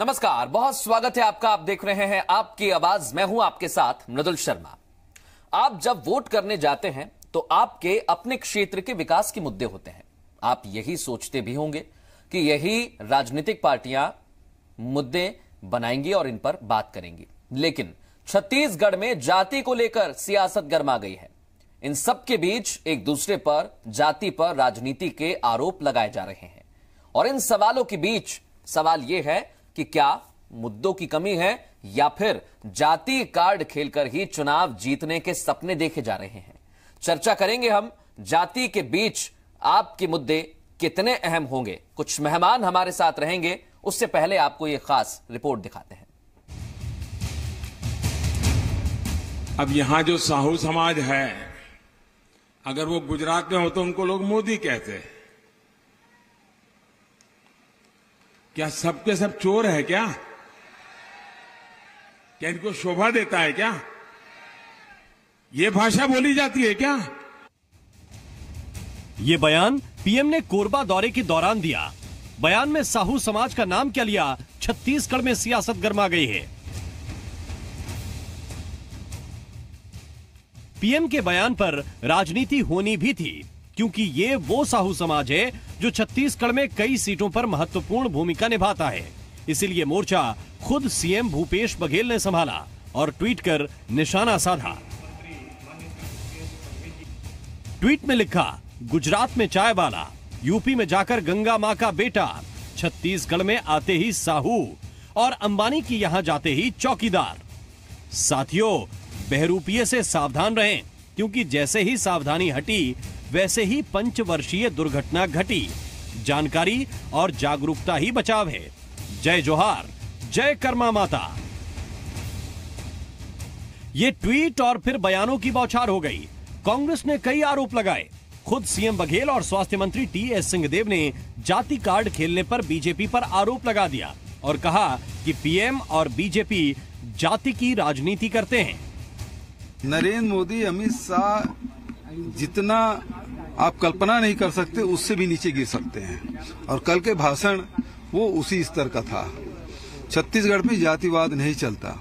नमस्कार, बहुत स्वागत है आपका। आप देख रहे हैं आपकी आवाज, मैं हूं आपके साथ मृदुल शर्मा। आप जब वोट करने जाते हैं तो आपके अपने क्षेत्र के विकास के मुद्दे होते हैं। आप यही सोचते भी होंगे कि यही राजनीतिक पार्टियां मुद्दे बनाएंगी और इन पर बात करेंगी, लेकिन छत्तीसगढ़ में जाति को लेकर सियासत गर्मा गई है। इन सब के बीच एक दूसरे पर, जाति पर राजनीति के आरोप लगाए जा रहे हैं और इन सवालों के बीच सवाल यह है कि क्या मुद्दों की कमी है या फिर जाति कार्ड खेलकर ही चुनाव जीतने के सपने देखे जा रहे हैं। चर्चा करेंगे हम, जाति के बीच आपके मुद्दे कितने अहम होंगे। कुछ मेहमान हमारे साथ रहेंगे, उससे पहले आपको यह खास रिपोर्ट दिखाते हैं। अब यहां जो साहू समाज है, अगर वो गुजरात में हो तो उनको लोग मोदी कहते हैं। क्या सबके सब चोर है क्या इनको शोभा देता है क्या? ये भाषा बोली जाती है क्या? ये बयान पीएम ने कोरबा दौरे के दौरान दिया। बयान में साहू समाज का नाम क्या लिया, छत्तीसगढ़ में सियासत गर्मा गई है। पीएम के बयान पर राजनीति होनी भी थी, क्योंकि ये वो साहू समाज है जो छत्तीसगढ़ में कई सीटों पर महत्वपूर्ण भूमिका निभाता है। इसीलिए मोर्चा खुद सीएम भूपेश बघेल ने संभाला और ट्वीट कर निशाना साधा। ट्वीट में लिखा, गुजरात में चाय वाला, यूपी में जाकर गंगा मां का बेटा, छत्तीसगढ़ में आते ही साहू और अंबानी की यहां जाते ही चौकीदार। साथियों, बहरूपिये से सावधान रहें, क्योंकि जैसे ही सावधानी हटी वैसे ही पंचवर्षीय दुर्घटना घटी। जानकारी और जागरूकता ही बचाव है। जय जोहार, जय कर्मा माता। ये ट्वीट और फिर बयानों की बौछार हो गई। कांग्रेस ने कई आरोप लगाए। खुद सीएम बघेल और स्वास्थ्य मंत्री टीएस सिंहदेव ने जाति कार्ड खेलने पर बीजेपी पर आरोप लगा दिया और कहा कि पीएम और बीजेपी जाति की राजनीति करते हैं। नरेंद्र मोदी, अमित शाह जितना आप कल्पना नहीं कर सकते उससे भी नीचे गिर सकते हैं। और कल के भाषण वो उसी स्तर का था। छत्तीसगढ़ में जातिवाद नहीं चलता,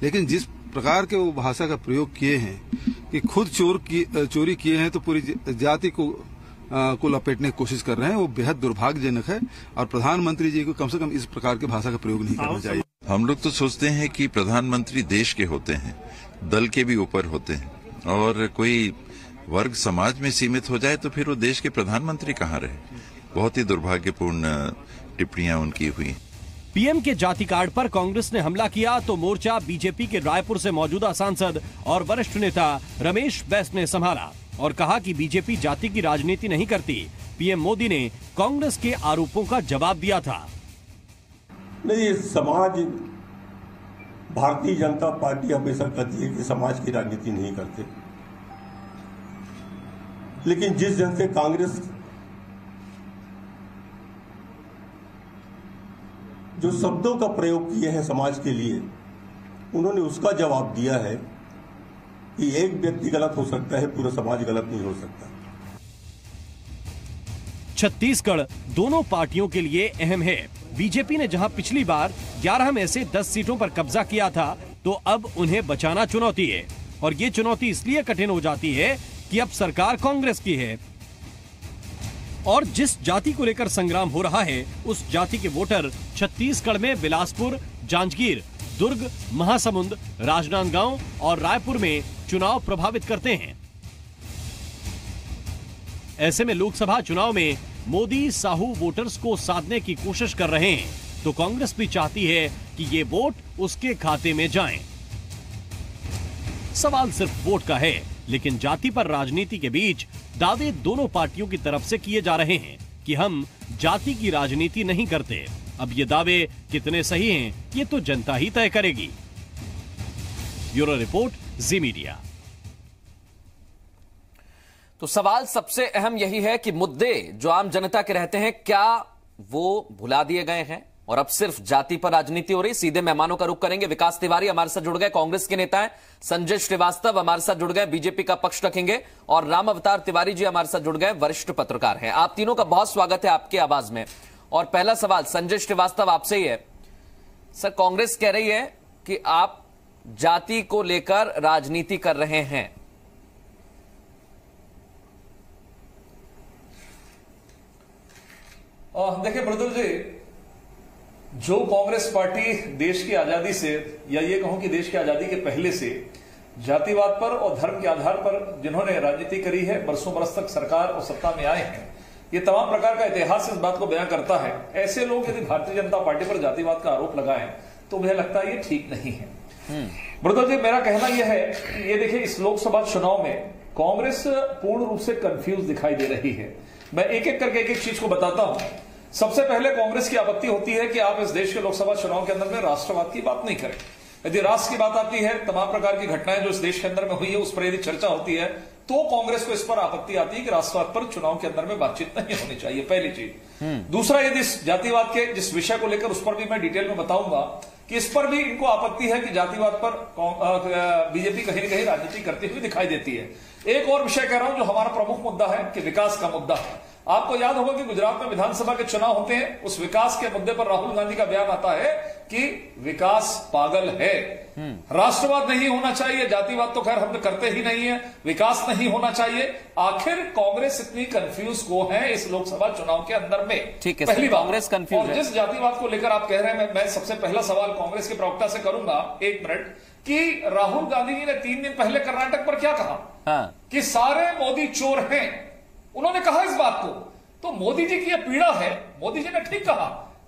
लेकिन जिस प्रकार के वो भाषा का प्रयोग किए हैं कि खुद चोरी किए हैं तो पूरी जाति को लपेटने की कोशिश कर रहे हैं, वो बेहद दुर्भाग्यजनक है। और प्रधानमंत्री जी को कम से कम इस प्रकार के भाषा का प्रयोग नहीं करना चाहिए। हम लोग तो सोचते हैं कि प्रधानमंत्री देश के होते हैं, दल के भी ऊपर होते हैं, और कोई वर्ग समाज में सीमित हो जाए तो फिर वो देश के प्रधानमंत्री कहाँ रहे। बहुत ही दुर्भाग्यपूर्ण टिप्पणियां उनकी हुई। पीएम के जाति कार्ड पर कांग्रेस ने हमला किया तो मोर्चा बीजेपी के रायपुर से मौजूदा सांसद और वरिष्ठ नेता रमेश बैस ने संभाला और कहा कि बीजेपी जाति की राजनीति नहीं करती। पीएम मोदी ने कांग्रेस के आरोपों का जवाब दिया था। नहीं, समाज, भारतीय जनता पार्टी हमेशा कहती है कि समाज की राजनीति नहीं करते, लेकिन जिस जन से कांग्रेस जो शब्दों का प्रयोग किए हैं समाज के लिए, उन्होंने उसका जवाब दिया है कि एक व्यक्ति गलत हो सकता है, पूरा समाज गलत नहीं हो सकता। छत्तीसगढ़ दोनों पार्टियों के लिए अहम है। बीजेपी ने जहां पिछली बार 11 में से 10 सीटों पर कब्जा किया था, तो अब उन्हें बचाना चुनौती है। और ये चुनौती इसलिए कठिन हो जाती है कि अब सरकार कांग्रेस की है और जिस जाति को लेकर संग्राम हो रहा है, उस जाति के वोटर छत्तीसगढ़ में बिलासपुर, जांजगीर, दुर्ग, महासमुंद, राजनांदगांव और रायपुर में चुनाव प्रभावित करते हैं। ऐसे में लोकसभा चुनाव में मोदी साहू वोटर्स को साधने की कोशिश कर रहे हैं, तो कांग्रेस भी चाहती है कि ये वोट उसके खाते में जाएं। सवाल सिर्फ वोट का है, लेकिन जाति पर राजनीति के बीच दावे दोनों पार्टियों की तरफ से किए जा रहे हैं कि हम जाति की राजनीति नहीं करते। अब ये दावे कितने सही हैं, ये तो जनता ही तय करेगी। ब्यूरो रिपोर्ट, जी मीडिया। तो सवाल सबसे अहम यही है कि मुद्दे जो आम जनता के रहते हैं, क्या वो भुला दिए गए हैं और अब सिर्फ जाति पर राजनीति हो रही। सीधे मेहमानों का रुख करेंगे। विकास तिवारी हमारे साथ जुड़ गए, कांग्रेस के नेता हैं। संजय श्रीवास्तव हमारे साथ जुड़ गए, बीजेपी का पक्ष रखेंगे। और राम अवतार तिवारी जी हमारे साथ जुड़ गए, वरिष्ठ पत्रकार हैं। आप तीनों का बहुत स्वागत है आपकी आवाज में। और पहला सवाल संजय श्रीवास्तव आपसे ही है सर, कांग्रेस कह रही है कि आप जाति को लेकर राजनीति कर रहे हैं। देखिए मृदुल जी, जो कांग्रेस पार्टी देश की आजादी से, या ये कहूं कि देश की आजादी के पहले से जातिवाद पर और धर्म के आधार पर जिन्होंने राजनीति करी है, बरसों बरस तक सरकार और सत्ता में आए हैं, ये तमाम प्रकार का इतिहास इस बात को बयां करता है। ऐसे लोग यदि भारतीय जनता पार्टी पर जातिवाद का आरोप लगाएं तो मुझे लगता है ये ठीक नहीं है। मृदुल जी, मेरा कहना यह है कि ये देखिए, इस लोकसभा चुनाव में कांग्रेस पूर्ण रूप से कंफ्यूज दिखाई दे रही है। मैं एक एक करके एक एक चीज को बताता हूं। सबसे पहले कांग्रेस की आपत्ति होती है कि आप इस देश के लोकसभा चुनाव के अंदर में राष्ट्रवाद की बात नहीं करें। यदि राष्ट्र की बात आती है, तमाम प्रकार की घटनाएं जो इस देश के अंदर में हुई है उस पर यदि चर्चा होती है, तो कांग्रेस को इस पर आपत्ति आती है कि राष्ट्रवाद पर चुनाव के अंदर में बातचीत नहीं होनी चाहिए, पहली चीज। दूसरा, यदि जातिवाद के जिस विषय को लेकर, उस पर भी मैं डिटेल में बताऊंगा कि इस पर भी इनको आपत्ति है कि जातिवाद पर बीजेपी कहीं न कहीं राजनीति करती हुई दिखाई देती है। एक और विषय कह रहा हूं जो हमारा प्रमुख मुद्दा है कि विकास का मुद्दा है। आपको याद होगा कि गुजरात में विधानसभा के चुनाव होते हैं, उस विकास के मुद्दे पर राहुल गांधी का बयान आता है कि विकास पागल है, राष्ट्रवाद नहीं होना चाहिए, जातिवाद तो खैर हम करते ही नहीं है, विकास नहीं होना चाहिए। आखिर कांग्रेस इतनी कंफ्यूज को है इस लोकसभा चुनाव के अंदर में? ठीक है, पहली बात, कांग्रेस कंफ्यूज है। जिस जातिवाद को लेकर आप कह रहे हैं, मैं सबसे पहला सवाल कांग्रेस के प्रवक्ता से करूंगा, 1 मिनट, कि राहुल गांधी जी ने 3 दिन पहले कर्नाटक पर क्या कहा? हाँ। कि सारे मोदी चोर हैं। उन्होंने कहा इस बात को। तो मोदी जी की यह पीड़ा है। मोदी जी ने ठीक कहा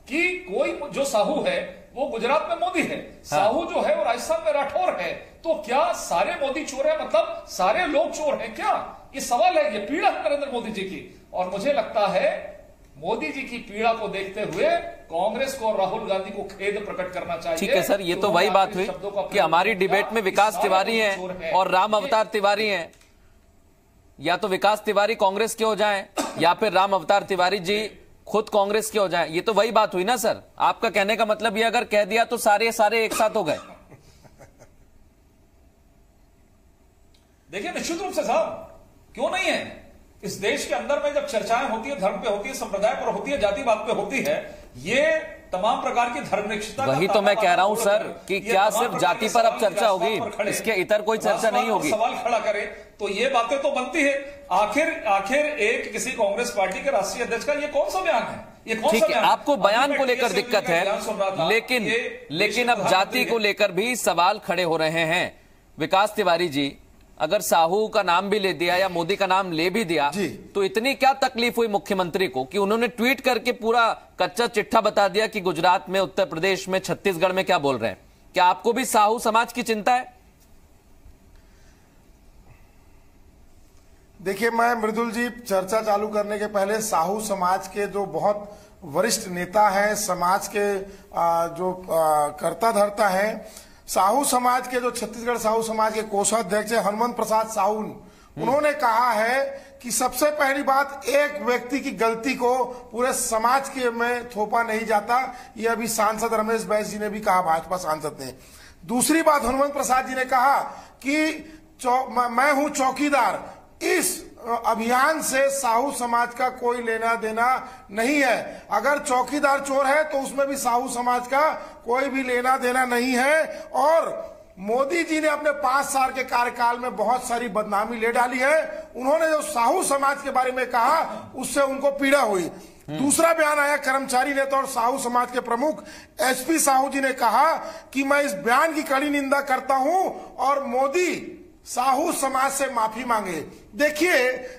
कि कोई जो साहू है वो गुजरात में मोदी है, साहू जो है वो राजस्थान में राठौर है। तो क्या सारे मोदी चोर है, मतलब सारे लोग चोर हैं क्या? ये सवाल है, ये पीड़ा है नरेंद्र मोदी जी की। और मुझे लगता है मोदी जी की पीड़ा को देखते हुए कांग्रेस को और राहुल गांधी को खेद प्रकट करना चाहिए। ठीक है सर, ये तो वही बात हुई कि हमारी डिबेट में विकास तिवारी हैं और राम अवतार तिवारी हैं। या तो विकास तिवारी कांग्रेस के हो जाएं या फिर राम अवतार तिवारी जी खुद कांग्रेस के हो जाएं। ये तो वही बात हुई ना सर? आपका कहने का मतलब ये अगर कह दिया तो सारे एक साथ हो गए। देखिए, निश्चित रूप से साहब, क्यों नहीं है? इस देश के अंदर में जब चर्चाएं होती है, धर्म पे होती है, संप्रदाय पर होती है, जातिवाद पे होती है, ये तमाम प्रकार की धर्मनिष्ठता, वही तो मैं कह रहा हूं सर कि क्या सिर्फ जाति पर अब चर्चा होगी, इसके इतर कोई चर्चा नहीं होगी? सवाल खड़ा करे तो ये बातें तो बनती है। आखिर एक किसी कांग्रेस पार्टी के राष्ट्रीय अध्यक्ष का ये कौन सा बयान है? ये कौन सा बयान? आपको बयान को लेकर दिक्कत है, लेकिन अब जाति को लेकर भी सवाल खड़े हो रहे हैं। विकास तिवारी जी, अगर साहू का नाम भी ले दिया या मोदी का नाम ले भी दिया तो इतनी क्या तकलीफ हुई मुख्यमंत्री को कि उन्होंने ट्वीट करके पूरा कच्चा चिट्ठा बता दिया कि गुजरात में, उत्तर प्रदेश में, छत्तीसगढ़ में क्या बोल रहे हैं? क्या आपको भी साहू समाज की चिंता है? देखिए, मैं मृदुल जी चर्चा चालू करने के पहले साहू समाज के जो बहुत वरिष्ठ नेता हैं, समाज के जो कर्ता धर्ता हैं, साहू समाज के जो छत्तीसगढ़ साहू समाज के कोषाध्यक्ष है हनुमंत प्रसाद साहू, उन्होंने कहा है कि सबसे पहली बात, एक व्यक्ति की गलती को पूरे समाज के में थोपा नहीं जाता। ये अभी सांसद रमेश बैस जी ने भी कहा, भाजपा सांसद ने। दूसरी बात, हनुमंत प्रसाद जी ने कहा कि मैं हूं चौकीदार, इस अभियान से साहू समाज का कोई लेना देना नहीं है। अगर चौकीदार चोर है तो उसमें भी साहू समाज का कोई भी लेना देना नहीं है। और मोदी जी ने अपने 5 साल के कार्यकाल में बहुत सारी बदनामी ले डाली है। उन्होंने जो साहू समाज के बारे में कहा उससे उनको पीड़ा हुई। दूसरा बयान आया कर्मचारी नेता और साहू समाज के प्रमुख एसपी साहू जी ने कहा कि मैं इस बयान की कड़ी निंदा करता हूं और मोदी साहू समाज से माफी मांगे। देखिए,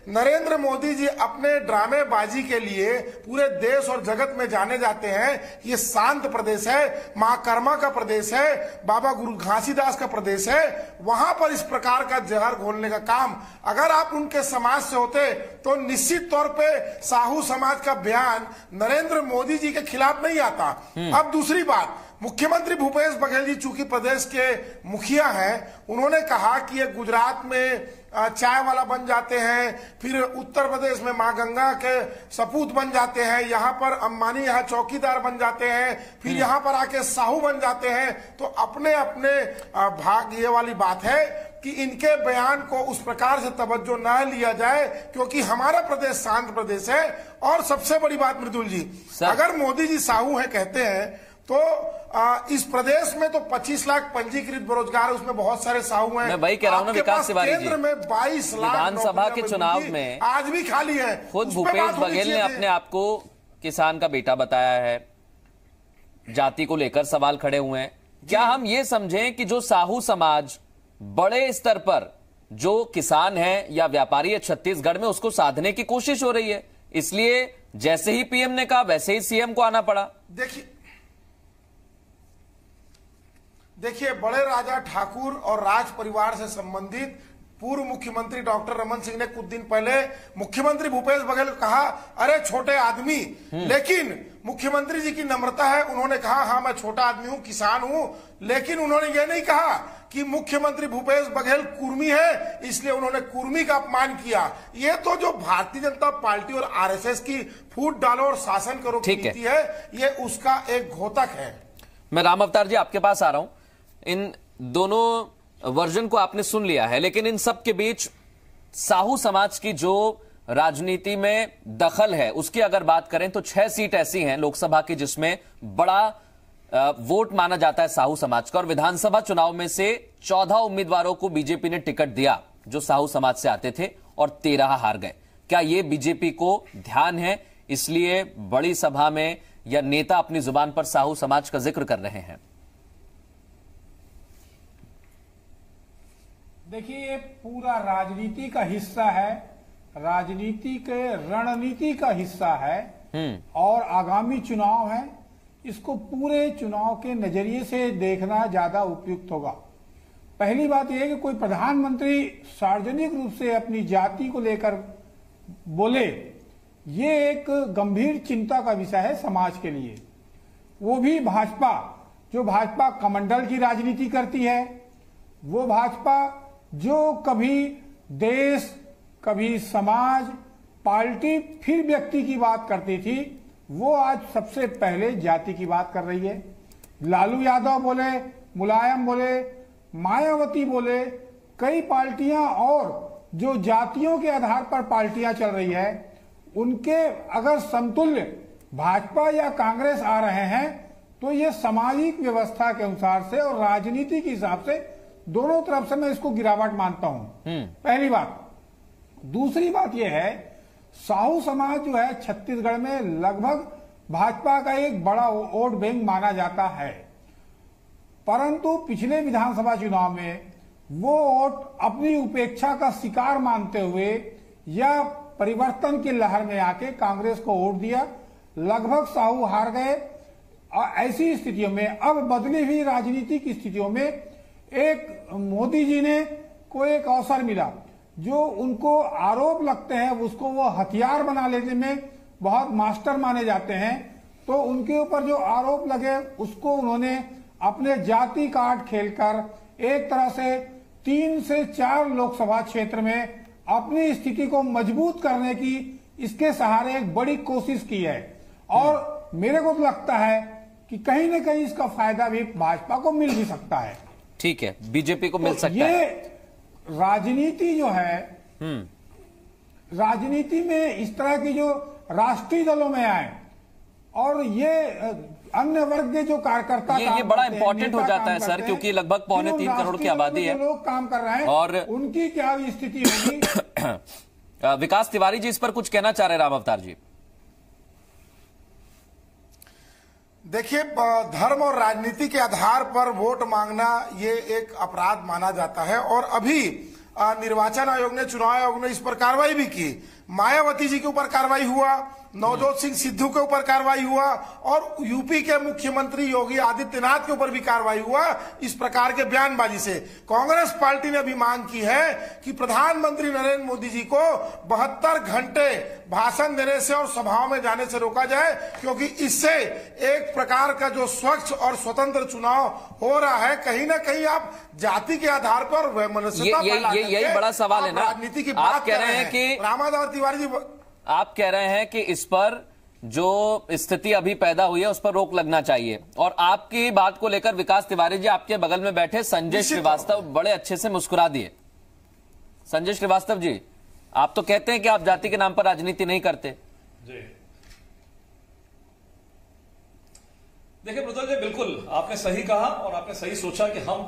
नरेंद्र मोदी जी अपने ड्रामेबाजी के लिए पूरे देश और जगत में जाने जाते हैं। ये शांत प्रदेश है, मां कर्मा का प्रदेश है, बाबा गुरु घासीदास का प्रदेश है। वहां पर इस प्रकार का जहर घोलने का काम अगर आप उनके समाज से होते तो निश्चित तौर पे साहू समाज का बयान नरेंद्र मोदी जी के खिलाफ नहीं आता। अब दूसरी बात, मुख्यमंत्री भूपेश बघेल जी चूंकि प्रदेश के मुखिया हैं, उन्होंने कहा कि ये गुजरात में चाय वाला बन जाते हैं, फिर उत्तर प्रदेश में मां गंगा के सपूत बन जाते हैं, यहाँ पर अंबानी यहाँ चौकीदार बन जाते हैं, फिर यहाँ पर आके साहू बन जाते हैं। तो अपने अपने भाग ये वाली बात है कि इनके बयान को उस प्रकार से तवज्जो न लिया जाए, क्योंकि हमारा प्रदेश शांत प्रदेश है। और सबसे बड़ी बात मृदुल जी, अगर मोदी जी साहू है कहते हैं तो इस प्रदेश में तो 25 लाख पंजीकृत बेरोजगार, उसमें बहुत सारे साहू हैं। मैं वही कह रहा हूं ना विकास तिवारी जी, केंद्र में 22 लाख विधानसभा के चुनाव में आज भी खाली है। खुद भूपेश बघेल ने अपने आप को किसान का बेटा बताया है, जाति को लेकर सवाल खड़े हुए हैं। क्या हम ये समझें कि जो साहू समाज बड़े स्तर पर जो किसान है या व्यापारी है छत्तीसगढ़ में, उसको साधने की कोशिश हो रही है, इसलिए जैसे ही पीएम ने कहा वैसे ही सीएम को आना पड़ा? देखिए, बड़े राजा ठाकुर और राज परिवार से संबंधित पूर्व मुख्यमंत्री डॉक्टर रमन सिंह ने कुछ दिन पहले मुख्यमंत्री भूपेश बघेल को कहा, अरे छोटे आदमी, लेकिन मुख्यमंत्री जी की नम्रता है, उन्होंने कहा हाँ मैं छोटा आदमी हूं, किसान हूं, लेकिन उन्होंने ये नहीं कहा कि मुख्यमंत्री भूपेश बघेल कुर्मी है इसलिए उन्होंने कुर्मी का अपमान किया। ये तो जो भारतीय जनता पार्टी और आरएसएस की फूट डालो और शासन करो की नीति है, ये उसका एक घोतक है। मैं राम अवतार जी आपके पास आ रहा हूं। इन दोनों वर्जन को आपने सुन लिया है, लेकिन इन सब के बीच साहू समाज की जो राजनीति में दखल है उसकी अगर बात करें तो 6 सीट ऐसी हैं लोकसभा की जिसमें बड़ा वोट माना जाता है साहू समाज का, और विधानसभा चुनाव में से 14 उम्मीदवारों को बीजेपी ने टिकट दिया जो साहू समाज से आते थे और 13 हार गए। क्या ये बीजेपी को ध्यान है, इसलिए बड़ी सभा में या नेता अपनी जुबान पर साहू समाज का जिक्र कर रहे हैं? देखिए, ये पूरा राजनीति का हिस्सा है, राजनीति के रणनीति का हिस्सा है और आगामी चुनाव है, इसको पूरे चुनाव के नजरिए से देखना ज्यादा उपयुक्त होगा। पहली बात यह है कि कोई प्रधानमंत्री सार्वजनिक रूप से अपनी जाति को लेकर बोले, ये एक गंभीर चिंता का विषय है समाज के लिए। वो भी भाजपा, जो भाजपा कमंडल की राजनीति करती है, वो भाजपा जो कभी देश, कभी समाज, पार्टी, फिर व्यक्ति की बात करती थी, वो आज सबसे पहले जाति की बात कर रही है। लालू यादव बोले, मुलायम बोले, मायावती बोले, कई पार्टियां और जो जातियों के आधार पर पार्टियां चल रही है, उनके अगर समतुल्य भाजपा या कांग्रेस आ रहे हैं तो ये सामाजिक व्यवस्था के अनुसार से और राजनीति के हिसाब से दोनों तरफ से मैं इसको गिरावट मानता हूं। पहली बात। दूसरी बात यह है, साहू समाज जो है छत्तीसगढ़ में लगभग भाजपा का एक बड़ा वोट बैंक माना जाता है, परंतु पिछले विधानसभा चुनाव में वो वोट अपनी उपेक्षा का शिकार मानते हुए या परिवर्तन की लहर में आके कांग्रेस को वोट दिया, लगभग साहू हार गए। और ऐसी स्थितियों में, अब बदली हुई राजनीति की स्थितियों में, एक मोदी जी ने को एक अवसर मिला, जो उनको आरोप लगते हैं उसको वो हथियार बना लेने में बहुत मास्टर माने जाते हैं, तो उनके ऊपर जो आरोप लगे उसको उन्होंने अपने जाति कार्ड खेलकर एक तरह से 3 से 4 लोकसभा क्षेत्र में अपनी स्थिति को मजबूत करने की इसके सहारे एक बड़ी कोशिश की है। और मेरे को तो लगता है कि कहीं न कहीं इसका फायदा भी भाजपा को मिल भी सकता है। ठीक है, बीजेपी को मिल सकता है। ये राजनीति जो है, राजनीति में इस तरह की जो राष्ट्रीय दलों में आए और ये अन्य वर्ग के जो कार्यकर्ता ये बड़ा इंपॉर्टेंट हो जाता है सर, क्योंकि लगभग 3.25 करोड़ की आबादी है, लोग काम कर रहे हैं और उनकी क्या स्थिति होगी। विकास तिवारी जी इस पर कुछ कहना चाह रहे राम अवतार जी? देखिए, धर्म और राजनीति के आधार पर वोट मांगना ये एक अपराध माना जाता है और अभी निर्वाचन आयोग ने, चुनाव आयोग ने इस पर कार्रवाई भी की। मायावती जी के ऊपर कार्रवाई हुआ, नवजोत सिंह सिद्धू के ऊपर कार्रवाई हुआ और यूपी के मुख्यमंत्री योगी आदित्यनाथ के ऊपर भी कार्रवाई हुआ इस प्रकार के बयानबाजी से। कांग्रेस पार्टी ने भी मांग की है कि प्रधानमंत्री नरेंद्र मोदी जी को 72 घंटे भाषण देने से और सभाओं में जाने से रोका जाए, क्योंकि इससे एक प्रकार का जो स्वच्छ और स्वतंत्र चुनाव हो रहा है, कहीं ना कहीं आप जाति के आधार पर यही बड़ा सवाल है ना। राजनीति की आप बात कह रहे हैं कि रामादास तिवारी जी, आप कह रहे हैं कि इस पर जो स्थिति अभी पैदा हुई है उस पर रोक लगना चाहिए, और आपकी बात को लेकर विकास तिवारी जी आपके बगल में बैठे संजय श्रीवास्तव बड़े अच्छे से मुस्कुरा दिए। संजय श्रीवास्तव जी, आप तो कहते हैं कि आप जाति के नाम पर राजनीति नहीं करते। जी, देखिए मृदुल जी, बिल्कुल आपने सही कहा और आपने सही सोचा कि हम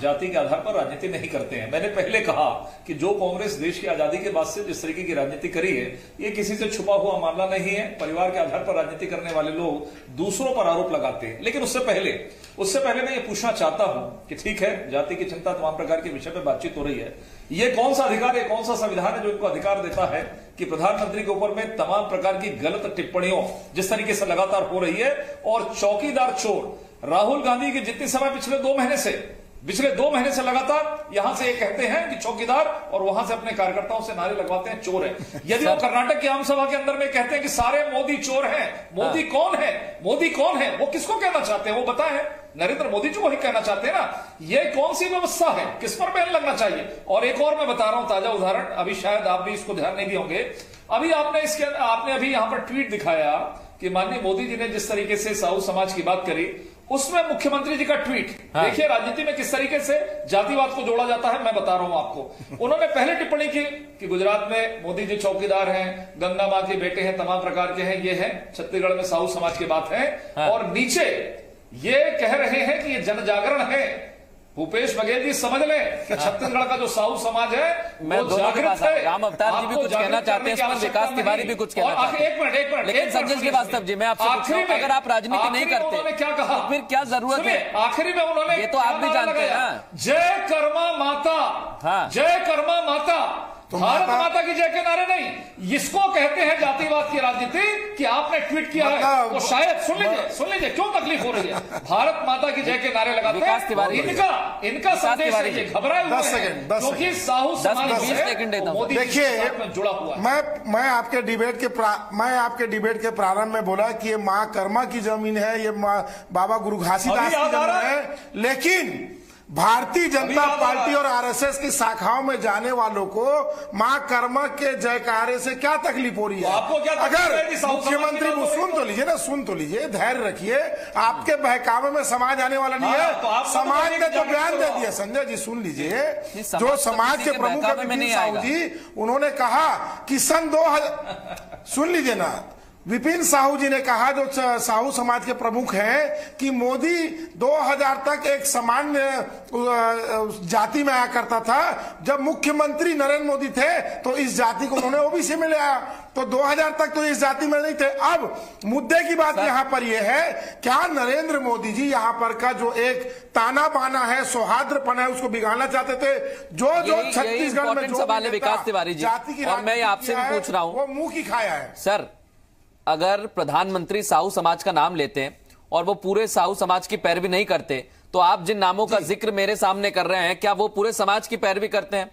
जाति के आधार पर राजनीति नहीं करते हैं। मैंने पहले कहा कि जो कांग्रेस देश की आजादी के बाद से जिस तरीके की राजनीति करी है, ये किसी से छुपा हुआ मामला नहीं है। परिवार के आधार पर राजनीति करने वाले लोग दूसरों पर आरोप लगाते हैं। लेकिन उससे पहले मैं ये पूछना चाहता हूं कि ठीक है, जाति की चिंता, तमाम प्रकार के विषय पर बातचीत हो रही है, ये कौन सा अधिकार है, कौन सा संविधान है जो इनको अधिकार देता है कि प्रधानमंत्री के ऊपर में तमाम प्रकार की गलत टिप्पणियों जिस तरीके से लगातार हो रही है, और चौकीदार चोर राहुल गांधी की जितनी समय पिछले 2 महीने से लगातार यहां से ये कहते हैं कि चौकीदार, और वहां से अपने कार्यकर्ताओं से नारे लगवाते हैं चोर है। यदि वो कर्नाटक की आम सभा के अंदर में कहते हैं कि सारे मोदी चोर हैं, मोदी कौन है, वो किसको कहना चाहते हैं वो बताएं। नरेंद्र मोदी जी को ही कहना चाहते हैं ना। ये कौन सी व्यवस्था है, किस पर बैन लगना चाहिए। और एक और मैं बता रहा हूं ताजा उदाहरण, अभी शायद आप भी इसको ध्यान नहीं दिए होंगे। अभी आपने अभी यहां पर ट्वीट दिखाया कि माननीय मोदी जी ने जिस तरीके से साहू समाज की बात करी, उसमें मुख्यमंत्री जी का ट्वीट देखिए, राजनीति में किस तरीके से जातिवाद को जोड़ा जाता है, मैं बता रहा हूं आपको। उन्होंने पहले टिप्पणी की कि गुजरात में मोदी जी चौकीदार हैं, गंगा मां के बेटे हैं, तमाम प्रकार के हैं, ये हैं, छत्तीसगढ़ में साहू समाज की बात है, और नीचे ये कह रहे हैं कि ये जनजागरण है। भूपेश बघेल जी समझ लें कि छत्तीसगढ़ का जो साहू समाज है, मैं दोनों के पास राम अवतार जी भी कुछ कहना चाहते हैं इस पर, विकास तिवारी भी कुछ कहना चाहते हैं। एक मिनट लेकिन संजय श्रीवास्तव जी, मैं आपसे पूछ रहा हूं, अगर आप राजनीति नहीं करते क्या कहा, तो फिर क्या जरूरत है? आखिरी में उन्होंने, ये तो आप भी जानते हैं, जय कर्मा माता, जय कर्मा माता, भारत माता की जय के नारे नहीं, इसको कहते हैं जातिवाद की राजनीति। कि आपने ट्वीट किया है तो शायद सुन लीजिए क्यों तकलीफ हो रही है। भारत माता की जय के नारे लगाते हैं, इनका संदेश है ये घबराए हुए हैं, क्योंकि साहू समाज से मोदी देखिए जुड़ा हुआ। मैं आपके डिबेट के प्रारंभ में बोला कि ये माँ कर्मा की जमीन है, ये बाबा गुरु घासीदास की जमीन है, लेकिन भारतीय जनता पार्टी और आरएसएस की शाखाओं में जाने वालों को मां कर्मा के जयकारे से क्या तकलीफ हो रही है? आपको क्या अगर मुख्यमंत्री सुन तो लीजिए, धैर्य रखिए, आपके बहकावे में समाज आने वाला नहीं है। समाज ने तो बयान दे दिया, संजय जी सुन लीजिए, जो समाज के प्रमुख विपिन साहू जी, उन्होंने कहा कि सन 2000, सुन लीजिए ना, विपिन साहू जी ने कहा, जो साहू समाज के प्रमुख हैं, कि मोदी 2000 तक एक सामान्य जाति में आया करता था। जब मुख्यमंत्री नरेंद्र मोदी थे तो इस जाति को उन्होंने ओबीसी में ले आया, तो 2000 तक तो इस जाति में नहीं थे। अब मुद्दे की बात यहाँ पर यह है, क्या नरेंद्र मोदी जी यहाँ पर का जो एक ताना बाना है, सौहार्दपन है, उसको बिगाड़ना चाहते थे? जो छत्तीसगढ़ में जो सवाल है विकास तिवारी जी, और मैं आपसे भी पूछ रहा हूँ, वो मुंह की खाया है। सर, अगर प्रधानमंत्री साहू समाज का नाम लेते हैं और वो पूरे साहू समाज की पैरवी नहीं करते, तो आप जिन नामों का जिक्र मेरे सामने कर रहे हैं, क्या वो पूरे समाज की पैरवी करते हैं?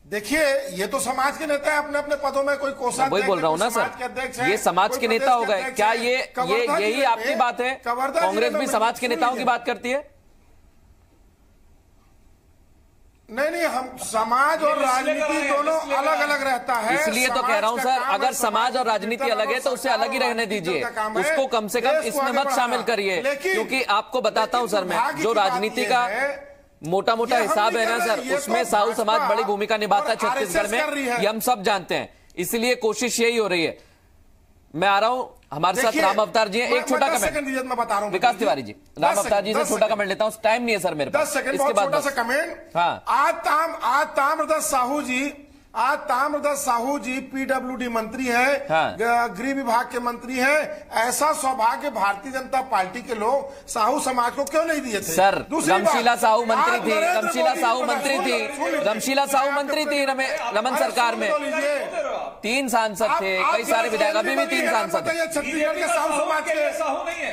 देखिए, ये तो समाज के नेता है, अपने अपने पदों में, कोई कोषाध्यक्ष, वही बोल रहा हूं ना सर, ये समाज के नेता हो गए। क्या यही आपकी बात है? कांग्रेस भी समाज के नेताओं की बात करती है? नहीं, हम समाज और राजनीति दोनों अलग अलग रहता है, इसलिए तो कह रहा हूं सर, अगर समाज और राजनीति अलग है तो उसे अलग ही रहने दीजिए, उसको कम से कम इसमें मत शामिल करिए। क्योंकि आपको बताता हूं सर, मैं जो राजनीति का मोटा मोटा हिसाब है ना सर, उसमें साहू समाज बड़ी भूमिका निभाता है छत्तीसगढ़ में, ये हम सब जानते हैं। इसलिए कोशिश यही हो रही है। मैं आ रहा हूं, हमारे साथ राम अवतार जी हैं। एक छोटा कमेंट मैं बता रहा हूं विकास तिवारी जी, राम अवतार जी से छोटा कमेंट लेता हूं, टाइम नहीं है सर मेरे पास। 10 सेकंड, बहुत छोटा सा कमेंट। आज ताम्रध्वज साहू जी पीडब्ल्यूडी मंत्री है, गृह विभाग के मंत्री हैं। ऐसा सौभाग्य भारतीय जनता पार्टी के लोग साहू समाज को क्यों नहीं दिए थे? सर, रमशीला साहू मंत्री थी, रमशीला साहू मंत्री थी रमन सरकार में, 3 सांसद थे, कई सारे विधायक, अभी भी 3 सांसद थे। छत्तीसगढ़ के साहू समाज के,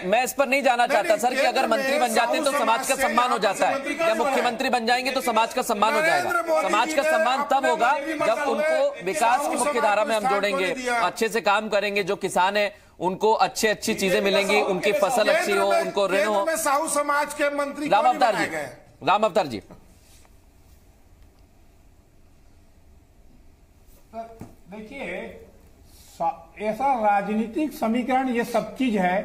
मैं इस पर नहीं जाना चाहता सर कि अगर मंत्री बन जाते हैं तो समाज का सम्मान हो जाता है, या मुख्यमंत्री बन जाएंगे तो समाज का सम्मान हो जाएगा। समाज का सम्मान तब होगा जब उनको विकास की मुख्य धारा में हम जोड़ेंगे, अच्छे से काम करेंगे, जो किसान है उनको अच्छी चीजें मिलेंगी, उनकी फसल अच्छी हो, उनको ऋण हो। साहू समाज के मंत्री राम अवतार जी, देखिए, ऐसा राजनीतिक समीकरण ये सब चीज है,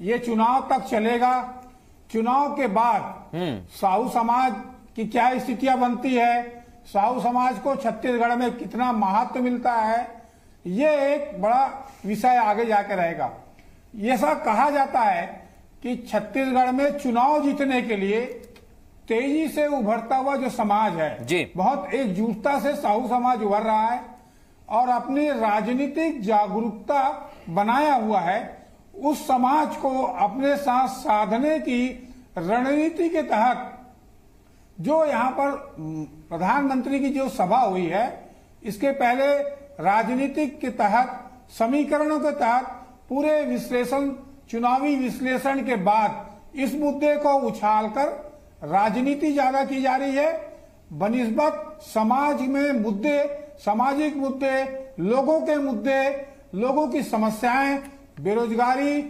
ये चुनाव तक चलेगा। चुनाव के बाद साहू समाज की क्या स्थितियां बनती है, साहू समाज को छत्तीसगढ़ में कितना महत्व मिलता है, ये एक बड़ा विषय आगे जाके रहेगा। ऐसा कहा जाता है कि छत्तीसगढ़ में चुनाव जीतने के लिए तेजी से उभरता हुआ जो समाज है जी, बहुत एकजुटता से साहू समाज उभर रहा है और अपनी राजनीतिक जागरूकता बनाया हुआ है। उस समाज को अपने साथ साधने की रणनीति के तहत जो यहाँ पर प्रधानमंत्री की जो सभा हुई है, इसके पहले राजनीतिक के तहत समीकरणों के तहत पूरे विश्लेषण, चुनावी विश्लेषण के बाद इस मुद्दे को उछालकर राजनीति ज्यादा की जा रही है बनिस्बत समाज में मुद्दे, सामाजिक मुद्दे, लोगों के मुद्दे, लोगों की समस्याएं, बेरोजगारी,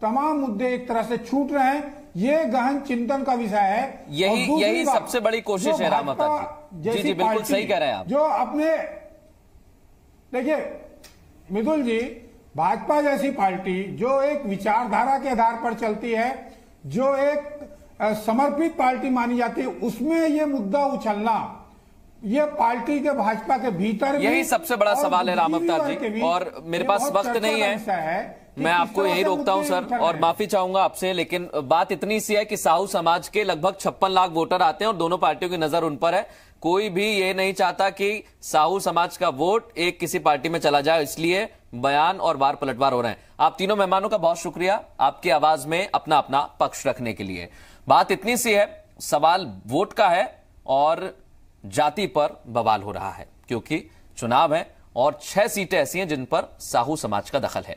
तमाम मुद्दे एक तरह से छूट रहे हैं। ये गहन चिंतन का विषय है। यही सबसे बड़ी कोशिश है रामता जी। जी बिल्कुल सही कह रहे हैं आप। जो अपने देखिए मिदुल जी, भाजपा जैसी पार्टी जो एक विचारधारा के आधार पर चलती है, जो एक समर्पित पार्टी मानी जाती है, उसमें ये मुद्दा उछलना, ये पार्टी के भाजपा के भीतर यही सबसे बड़ा सवाल है राम अवतार जी। और मेरे पास वक्त नहीं है, मैं आपको यही रोकता हूं सर, और माफी चाहूंगा आपसे, लेकिन बात इतनी सी है कि साहू समाज के लगभग 56 लाख वोटर आते हैं और दोनों पार्टियों की नजर उन पर है। कोई भी ये नहीं चाहता कि साहू समाज का वोट एक किसी पार्टी में चला जाए, इसलिए बयान और वार पलटवार हो रहे हैं। आप तीनों मेहमानों का बहुत शुक्रिया आपकी आवाज में अपना अपना पक्ष रखने के लिए। बात इतनी सी है, सवाल वोट का है और जाति पर बवाल हो रहा है, क्योंकि चुनाव है और 6 सीटें ऐसी हैं जिन पर साहू समाज का दखल है।